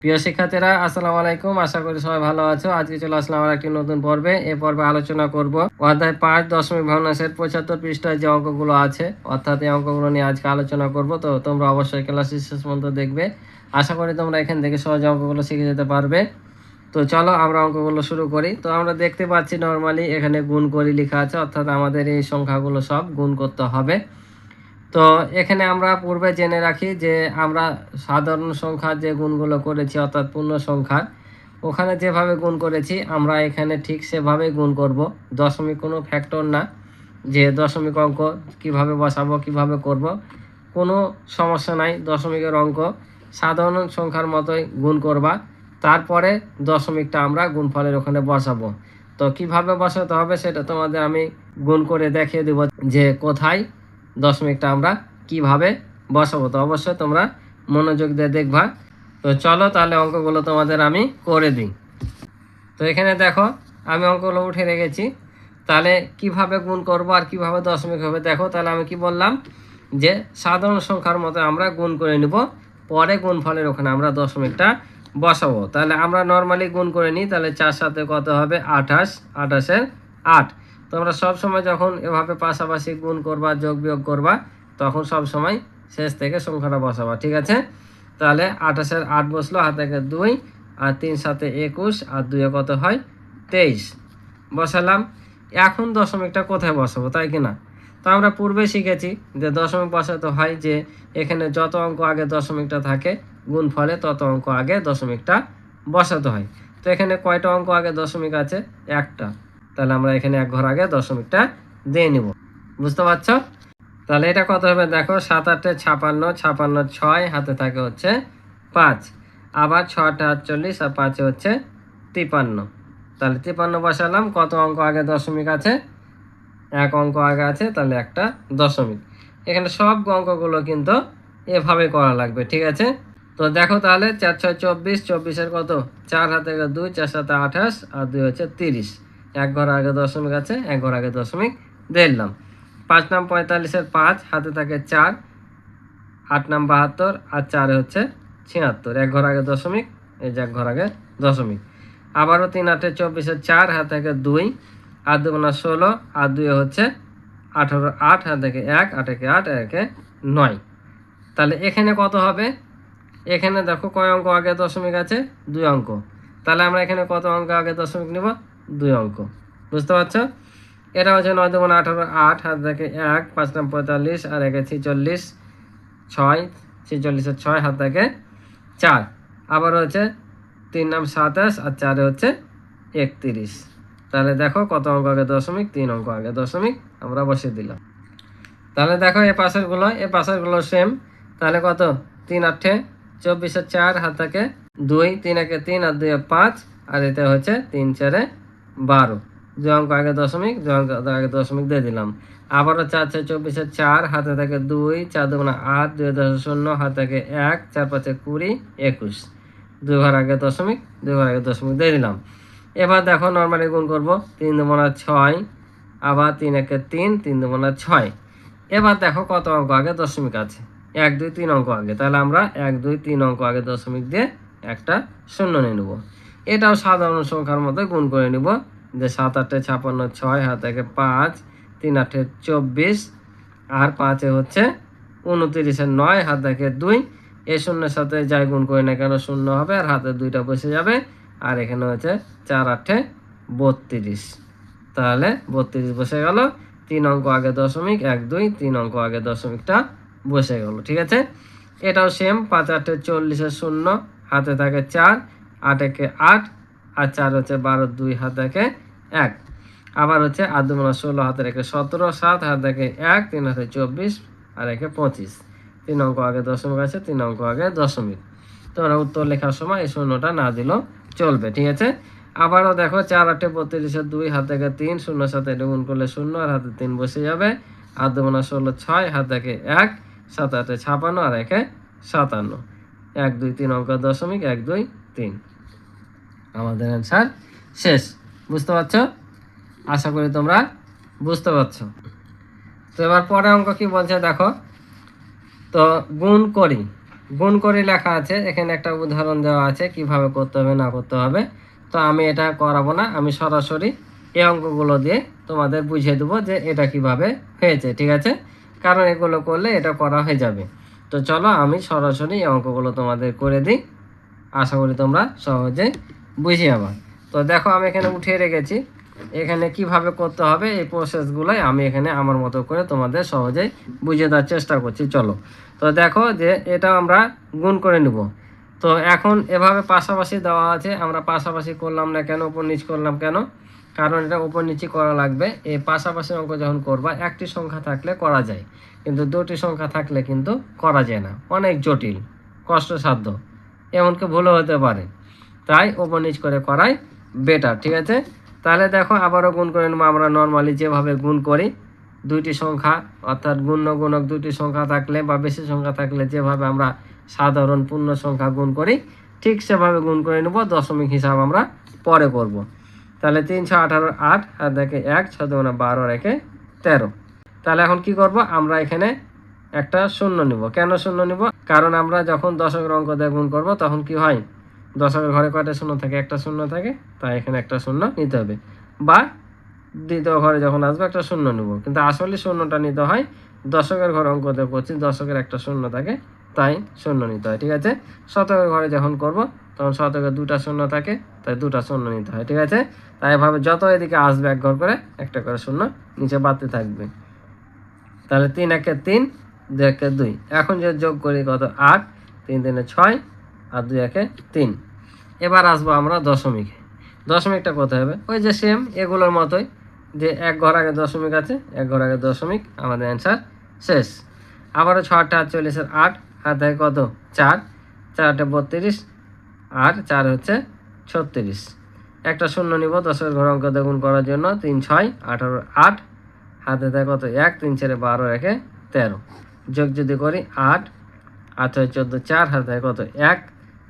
প্রিয় শিক্ষার্থীরা, আসসালামু আলাইকুম। আশা করি সবাই ভালো আছো। আজকে চলে আসলাম আমার একটি নতুন পর্বে। এই পর্বে আলোচনা করব অধ্যায় 5 দশমিক ভগ্নাংশের 75 পৃষ্ঠায় যে অঙ্কগুলো আছে, অর্থাৎ এই অঙ্কগুলো নিয়ে আজকে আলোচনা করব। তো তোমরা অবশ্যই ক্লাসটি শেষ পর্যন্ত দেখবে। আশা করি তোমরা এখান থেকে সহজে অঙ্কগুলো শিখে যেতে পারবে। তো চলো আমরা অঙ্কগুলো শুরু করি। তো আমরা দেখতে পাচ্ছি নর্মালি এখানে গুণ করি লেখা আছে, অর্থাৎ আমাদের এই সংখ্যাগুলো সব গুণ করতে হবে। তো এখানে আমরা পূর্বে জেনে রাখি যে আমরা সাধারণ সংখ্যার যে গুণগুলো করেছি, অর্থাৎ পূর্ণ সংখ্যার ওখানে যেভাবে গুণ করেছি আমরা এখানে ঠিক সেভাবেই গুণ করব। দশমিক কোনো ফ্যাক্টর না, যে দশমিক অঙ্ক কিভাবে বসাবো কিভাবে করব, কোনো সমস্যা নাই। দশমিকের অঙ্ক সাধারণ সংখ্যার মতোই গুণ করবা, তারপরে দশমিকটা আমরা গুণফলের ওখানে বসাবো। তো কিভাবে বসাতে হবে সেটা তোমাদের আমি গুণ করে দেখিয়ে দেব, যে কোথায় দশমিকটা আমরা কিভাবে বসাবো। তো অবশ্যই তোমরা মনোযোগ দিয়ে দেখবা। তো চলো তাহলে অঙ্কগুলো তোমাদের আমি করে দিই। তো এখানে দেখো আমি অঙ্কগুলো উঠে রেখেছি। তাহলে কিভাবে গুণ করব আর কিভাবে দশমিক হবে দেখো। তাহলে আমি কি বললাম, যে সাধারণ সংখ্যার মতো আমরা গুণ করে নিব, পরে গুণফলের ওখানে আমরা দশমিকটা বসাবো। তাহলে আমরা নর্মালি গুণ করে নিই। তাহলে 4 সাথে কত হবে 28, 28-এর 8। তোমরা সবসময় যখন এভাবে পাশাপাশি গুণ করবা যোগ বিয়োগ করবা, তখন সবসময় শেষ থেকে সংখ্যাটা বসাবা, ঠিক আছে? তাহলে 28-এর 8 বসলো, হাত থেকে 2, আর 3 সাথে 21, আর 2-এ কত হয় 23 বসালাম। এখন দশমিকটা কোথায় বসাবো, তাই কি না? তো আমরা পূর্বে শিখেছি যে দশমিক বসাতে হয় যে এখানে যত অঙ্ক আগে দশমিকটা থাকে গুণফলে তত অঙ্ক আগে দশমিকটা বসাতে হয়। তো এখানে কয়টা অঙ্ক আগে দশমিক আছে? একটা। তাহলে আমরা এখানে এক ঘর আগে দশমিকটা দিয়ে নিব। বুঝতে পারছো? তাহলে এটা কত হবে দেখো, 7 8 56, 56 6, হাতে থাকে হচ্ছে 5, আবার 6 48, আর 5 হচ্ছে 53। তাহলে 53 বসালাম। কত অঙ্ক আগে দশমিক আছে? এক অঙ্ক আগে আছে, তাহলে একটা দশমিক। এখানে সব অঙ্কগুলো কিন্তু এভাবে করা লাগবে, ঠিক আছে? তো দেখো তাহলে 4 6 24, 24-এর কত 4, হাতে 2, 4 7 28, আর 2 হচ্ছে 30। এক ঘর আগে দশমিক আছে, এক ঘর আগে দশমিক দিলাম। 5 নাম 45-এর 5, হাতে থাকে 4, 8 নাম 72, আর 4 হচ্ছে 76। এক ঘর আগে দশমিক, এই যে এক ঘর আগে দশমিক। আবারও 3 8 24-এর 4, হাতে থাকে 2, আর 2 গুণা 16, আর 2 হচ্ছে 18, 8 হাতে থেকে 1, 8 একে 8, 1 9। তাহলে এখানে কত হবে? এখানে দেখো কয় অঙ্ক আগে দশমিক আছে? 2 অঙ্ক। তাহলে আমরা এখানে কত অঙ্ক আগে দশমিক নিব? 2 অঙ্ক। বুঝতে পারছো? এটা হচ্ছে 9 2 18, 8 হাত থেকে 1, 5 নাম 45, আর 1 46, 6, 46-এর 6, হাত থেকে 4। আবার হচ্ছে 3 নাম 27, আর 4 হচ্ছে 31। তাহলে দেখো কত অঙ্ক আগে দশমিক? 3 অঙ্ক আগে দশমিক আমরা বসিয়ে দিলাম। তাহলে দেখো এই পাশেরগুলো সেম। তাহলে কত 3 8 24-এর 4, হাত থেকে 2, 3 1 3, আর 2 5, আর এটা হচ্ছে 3 4 12। 2 অঙ্ক আগে দশমিক, 2 অঙ্ক আগে দশমিক দিয়ে দিলাম। আবারও 4 6 24-এর 4, হাতে থেকে 2, 4 2 8, 2 10 0, হাত থেকে 1, 4 5 20 21। 2 ঘর আগে দশমিক, 2 ঘর আগে দশমিক দিয়ে দিলাম। এবার দেখো নর্মালি গুণ করবো। 3 2 6, আবার 3 1 3, 3 2 6। এবার দেখো কত অঙ্ক আগে দশমিক আছে? 1 2 3 অঙ্ক আগে। তাহলে আমরা 1 2 3 অঙ্ক আগে দশমিক দিয়ে একটা শূন্য নিয়ে নেব। এটাও সাধারণ সংখ্যার মতো গুণ করে নিব, যে 7 8 56 6, হাত থেকে 5, 3 8 24, আর 5 হচ্ছে 29-এর 9, হাত থেকে 2। এই শূন্যের সাথে যাই গুণ করি না কেন শূন্য হবে, আর হাতে 2টা বসে যাবে। আর এখানে হচ্ছে 4 8 32। তাহলে 32 বসে গেল। 3 অঙ্ক আগে দশমিক, 1 2 3 অঙ্ক আগে দশমিকটা বসে গেল, ঠিক আছে? এটাও সেম। 5 8 40-এর 0, হাতে থাকে 4, 8 1 8, আর 4 হচ্ছে 12, 2 হাতে থাকে 1। আবার হচ্ছে 8 2 16, হাতে রেখে 17, 7 হাতে থাকে 1, 3 হাতে 24, আর 1 25। 3 অঙ্ক আগে দশমিক আছে, 3 অঙ্ক আগে দশমিক। তোমরা উত্তর লেখার সময় এই শূন্যটা না দিলেও চলবে, ঠিক আছে? আবারও দেখো 4 8 32-এর 2, হাত থেকে 3, 0 সাথে গুণ করলে 0, আর হাতে 3 বসে যাবে। 8 2 16, 6, হাত থেকে 1, 7 8 56, আর 1 57। 1 2 3 অঙ্ক দশমিক, 1 2 3। আমাদের অ্যান্সার শেষ। বুঝতে পারছো? আশা করি তোমরা বুঝতে পারছো। তো এবার পরের অঙ্ক কি বলছে দেখো। তো গুণ করি, গুণ করে লেখা আছে, এখানে একটা উদাহরণ দেওয়া আছে কিভাবে করতে হবে না করতে হবে। তো আমি এটা করাবো না, আমি সরাসরি এই অঙ্কগুলো দিয়ে তোমাদের বুঝিয়ে দেবো যে এটা কিভাবে হয়েছে, ঠিক আছে? কারণ এগুলো করলে এটা করা হয়ে যাবে। তো চলো আমি সরাসরি এই অঙ্কগুলো তোমাদের করে দিই, আশা করি তোমরা সহজে বুঝে যাবা। তো দেখো আমি এখানে উঠিয়ে রেখেছি, এখানে কিভাবে করতে হবে এই প্রসেসগুলোই আমি এখানে আমার মতো করে তোমাদের সহজেই বুঝিয়ে দেওয়ার চেষ্টা করছি। চলো, তো দেখো যে এটা আমরা গুণ করে নেব। তো এখন এভাবে পাশাপাশি দেওয়া আছে, আমরা পাশাপাশি করলাম না কেন, উপর নিচ করলাম কেন? কারণ এটা উপর নিচে করা লাগবে। এই পাশাপাশি অঙ্ক যখন করবা একটি সংখ্যা থাকলে করা যায়, কিন্তু দুটি সংখ্যা থাকলে কিন্তু করা যায় না, অনেক জটিল কষ্টসাধ্য, এমনকি ভুলও হতে পারে। তাই উপর নিচ করে করাই বেটার, ঠিক আছে? তাহলে দেখো আবারও গুণ করে নেবো। আমরা নর্মালি যেভাবে গুণ করি দুইটি সংখ্যা অর্থাৎ গুণ্য গুণক দুইটি সংখ্যা থাকলে বা বেশি সংখ্যা থাকলে যেভাবে আমরা সাধারণ পূর্ণ সংখ্যা গুণ করি ঠিক সেভাবে গুণ করে নেব। দশমিক হিসাব আমরা পরে করব। তাহলে 3 6 18 8 আর দেখে 1 6 2 12 রেখে 13। তাহলে এখন কি করব, আমরা এখানে একটা শূন্য নিব। কেন শূন্য নিব? কারণ আমরা যখন দশকের অঙ্ক দিয়ে গুণ করব তখন কি হয়, দশকের ঘরে কয়টা শূন্য থাকে? একটা শূন্য থাকে, তাই এখানে একটা শূন্য নিতে হবে। বা দ্বিতীয় ঘরে যখন আসবে একটা শূন্য নেব, কিন্তু আসলে শূন্যটা নিতে হয় দশকের ঘরে অঙ্ক দিয়ে করছি, দশকের একটা শূন্য থাকে, তাই শূন্য নিতে হয়, ঠিক আছে? শতকের ঘরে যখন করব তখন শতকের দুটা শূন্য থাকে, তাই দুটা শূন্য নিতে হয়, ঠিক আছে? তাই এভাবে যত এদিকে আসবে এক ঘর করে একটা করে শূন্য নিচে বাড়তে থাকবে। তাহলে 3 1 3 2 1 2। এখন যে যোগ করি কত? 8 3 3 6 আর 2 1 3। এবার আসবো আমরা দশমিকে। দশমিকটা কোথায় হবে? ওই যে সেম এগুলোর মতোই, যে এক ঘর আগে দশমিক আছে, এক ঘর আগে দশমিক, আমাদের অ্যান্সার শেষ। আবারও 6 8 40 8 হাত থাকে কত? 4 4 32 আর 4 হচ্ছে 36। একটা শূন্য নিব দশের ঘর অঙ্ক গুণ করার জন্য। 3 6 18 8 হাতে থাকে কত? 1 3 4 12 রেখে 13। যোগ যদি করি 8 8 6 14 4 হাতে থাকে কত? 1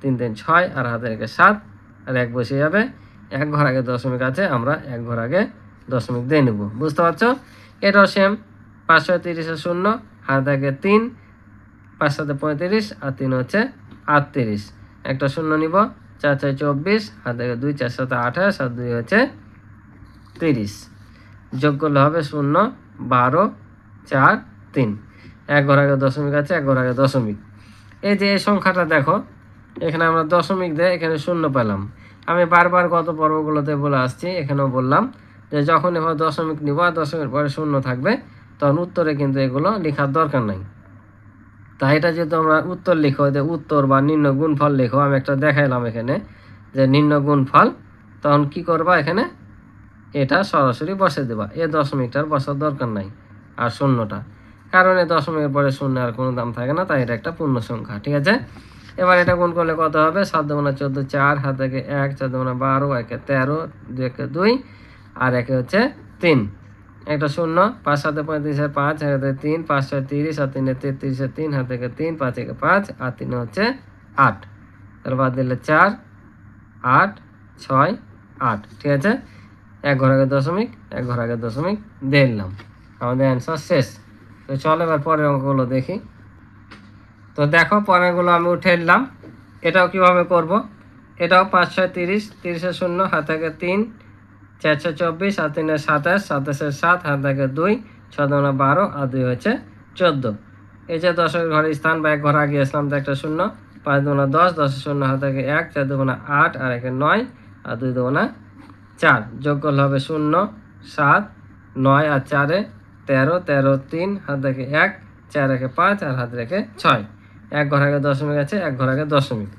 3 3 6 আর হাতে রেখে 7 আর 1 বসে যাবে। এক ঘর আগে দশমিক আছে, আমরা এক ঘর আগে দশমিক দিয়ে নেব। বুঝতে পারছো? এটাও সেম। 530 শূন্য হাতে থাকে 3 5 7 35 আর 3 হচ্ছে 38। একটা শূন্য নিব। 4 6 24 হাতে থাকে 2 4 7 28 আর 2 হচ্ছে 30। যোগ করলে হবে 0 12 4 3। এক ঘর আগে দশমিক আছে, এক ঘর আগে দশমিক। এই যে এই সংখ্যাটা দেখো, এখানে আমরা দশমিক দিয়ে এখানে শূন্য পেলাম। আমি বারবার গত পর্বগুলোতে বলে আসছি, এখানেও বললাম যে যখন এবার দশমিক নিব আর দশমিক পরে শূন্য থাকবে তখন উত্তরে কিন্তু এগুলো লেখার দরকার নাই। তাই এটা যদি আমরা উত্তর লিখো, যে উত্তর বা নিম্ন গুণফল লিখো, আমি একটা দেখাইলাম এখানে যে নিম্ন গুণফল, তখন কি করবা, এখানে এটা সরাসরি বসে দেবা। এ দশমিকটার বসার দরকার নাই আর শূন্যটা, কারণ এই দশমিকের পরে শূন্য আর কোনো দাম থাকে না, তাই এটা একটা পূর্ণ সংখ্যা, ঠিক আছে? এবার এটা গুণ করলে কত হবে? 7 2 14 4 হাত থেকে 1 4 2 12 1 13 2 1 2 আর 1 হচ্ছে 3। একটা শূন্য 5 7 35 5 হাতে 3 5 6 30 আর 3 33 3 হাত থেকে 3 5 1 5 আর 3 হচ্ছে 8। তার বাদ দিলে 4 8 6 8, ঠিক আছে? এক ঘর আগে দশমিক, এক ঘর আগে দশমিক দিয়ে নিলাম, আমাদের অ্যান্সার শেষ। তো চলো এবার পরের অঙ্কগুলো দেখি। তো দেখো পরেরগুলো আমি উঠে নিলাম। এটাও কিভাবে করব? এটাও 5 6 30 30 শূন্য হাত থেকে 3 4 6 24 আর 3 27 27 7 হাত থেকে 2 6 2 12 আর 2 হচ্ছে 14। এই যে দশের ঘরের স্থান বা এক ঘর আগে আসলাম, তো একটা শূন্য 5 2 10 10 শূন্য হাত থেকে 1 4 2 8 আর 1 9 আর 2 2 4। যোগ করলে হবে 0 7 9 আর 4 13 13 3 হাত রেখে 1 4 রেখে 5 আর হাত রেখে 6। এক ঘর আগে দশমিক আছে, এক ঘর আগে দশমিক।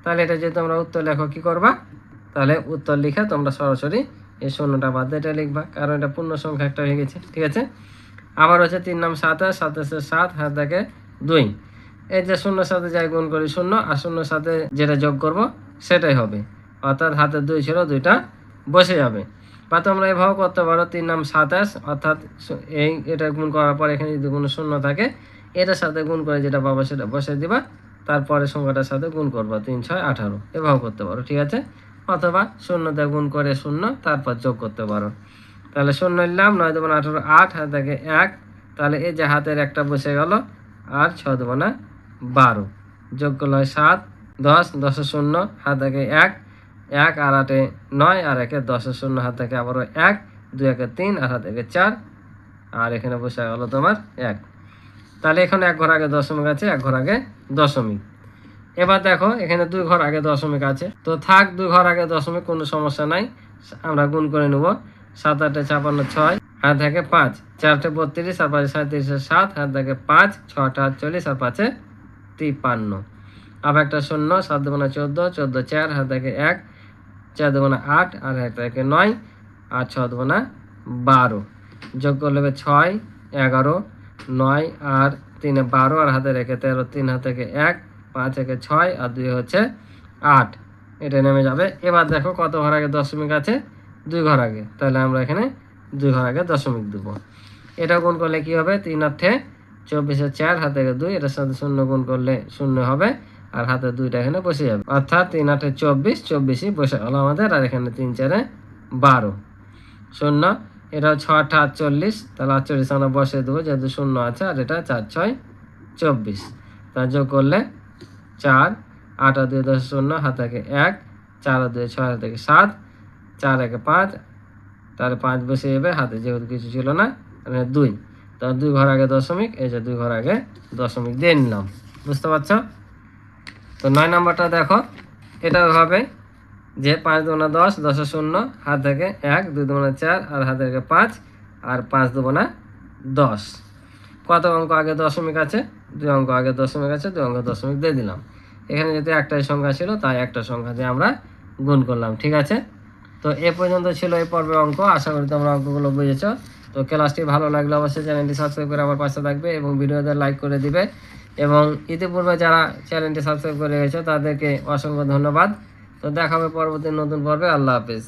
তাহলে এটা যদি তোমরা উত্তর লেখো কি করবা? তাহলে উত্তর লিখে তোমরা সরাসরি এই শূন্যটা বাদ দিয়ে এটা লিখবা, কারণ এটা পূর্ণ সংখ্যা একটা হয়ে গেছে, ঠিক আছে? আবার হচ্ছে 3 নাম 27 27 7 হাত রেখে 2। এই যে শূন্যর সাথে যাই গুণ করি শূন্য, আর শূন্যর সাথে যেটা যোগ করব সেটাই হবে, অর্থাৎ হাতে 2 ছিল, 2টা বসে যাবে। বা তোমরা এভাবে করতে পারো 3 নাম 27, অর্থাৎ এটা গুণ করার পর এখানে যদি কোনো শূন্য থাকে এটার সাথে গুণ করে যেটা পাবো সেটা বসে দিবা, তারপরে সংখ্যাটার সাথে গুণ করবা 3 6 18। এভাবে করতে পারো, ঠিক আছে? অথবা শূন্য দিয়ে গুণ করে শূন্য তারপর যোগ করতে পারো। তাহলে শূন্য নিলাম, 9 2 18 8 হাত থেকে 1, তাহলে এই যে হাতের একটা বসে গেল, আর 6 2 12। যোগ করলে হয় 7, 10, 10 শূন্য, হাত থেকে 1, 1 আর 8 9 আর 1 10 শূন্য, হাত থেকে আবারও 1, 2 1 3 আর হাত থেকে 4, আর এখানে বসে গেল তোমার 1। তাহলে এখানে এক ঘর আগে দশমিক আছে, এক ঘর আগে দশমিক। এবার দেখো এখানে 2 ঘর আগে দশমিক আছে, তো থাক 2 ঘর আগে দশমিক, কোনো সমস্যা নাই, আমরা গুণ করে নেব। 7 8 56 6, হাত থেকে 5, 4 32 আর 5 37 7, হাত থেকে 5, 6 48 আর 5 53। আবার একটা শূন্য, 7 2 14, 14 4, হাত থেকে 1, 4 2 8 আর হাত থেকে 9 আর 6 2 12। যোগ করলে 6 11, 9 আর 3 12 আর হাতে রেখে 13, 3 হাত থেকে 1, 5 1 6 আর 2 হচ্ছে 8, এটা নেমে যাবে। এবার দেখো কত ঘর আগে দশমিক আছে, 2 ঘর আগে, তাহলে আমরা এখানে 2 ঘর আগে দশমিক দেব। এটা গুণ করলে কি হবে, 3 8 24 4, হাত থেকে 2, এটার সাথে শূন্য গুণ করলে 0 হবে, আর হাতে 2টা এখানে বসে যাবে, অর্থাৎ 3 8 24, 24ই বসে গেল আমাদের, আর এখানে 3 4 12 শূন্য। এটা 6 8 48, তাহলে 48 আমরা বসে দেবো যেহেতু শূন্য আছে, আর এটা 4 6 24, তা যোগ করলে 4 8 আর 2 10 শূন্য, হাত থেকে 1, 4 আর 2 6, হাত থেকে 7, 4 1 5, তাহলে 5 বসে যাবে, হাতে যেহেতু কিছু ছিল না, মানে 2, তাহলে 2 ঘর আগে দশমিক, এই যে 2 ঘর আগে দশমিক দিয়ে নিলাম। বুঝতে পারছো? তো 9 নাম্বারটা দেখো, এটা হবে যে 5 2 10, 10 শূন্য, হাত থেকে 1, 2 2 4 আর হাত থেকে 5 আর 5 2 10। কত অঙ্ক আগে দশমিক আছে, 2 অঙ্ক আগে দশমিক আছে, 2 অঙ্ক দশমিক দিয়ে দিলাম। এখানে যেহেতু একটাই সংখ্যা ছিল, তাই একটা সংখ্যা দিয়ে আমরা গুণ করলাম। ঠিক আছে, তো এ পর্যন্ত ছিল এই পর্বের অঙ্ক। আশা করি তোমরা অঙ্কগুলো বুঝেছ। তো ক্লাসটি ভালো লাগলে অবশ্যই চ্যানেলটি সাবস্ক্রাইব করে আমার পাশে থাকবে এবং ভিডিওতে লাইক করে দিবে, এবং ইতিপূর্বে যারা চ্যানেলটি সাবস্ক্রাইব করে গেছো তাদেরকে অসংখ্য ধন্যবাদ। তো দেখা হবে পরবর্তী নতুন পর্বে। আল্লাহ হাফেজ।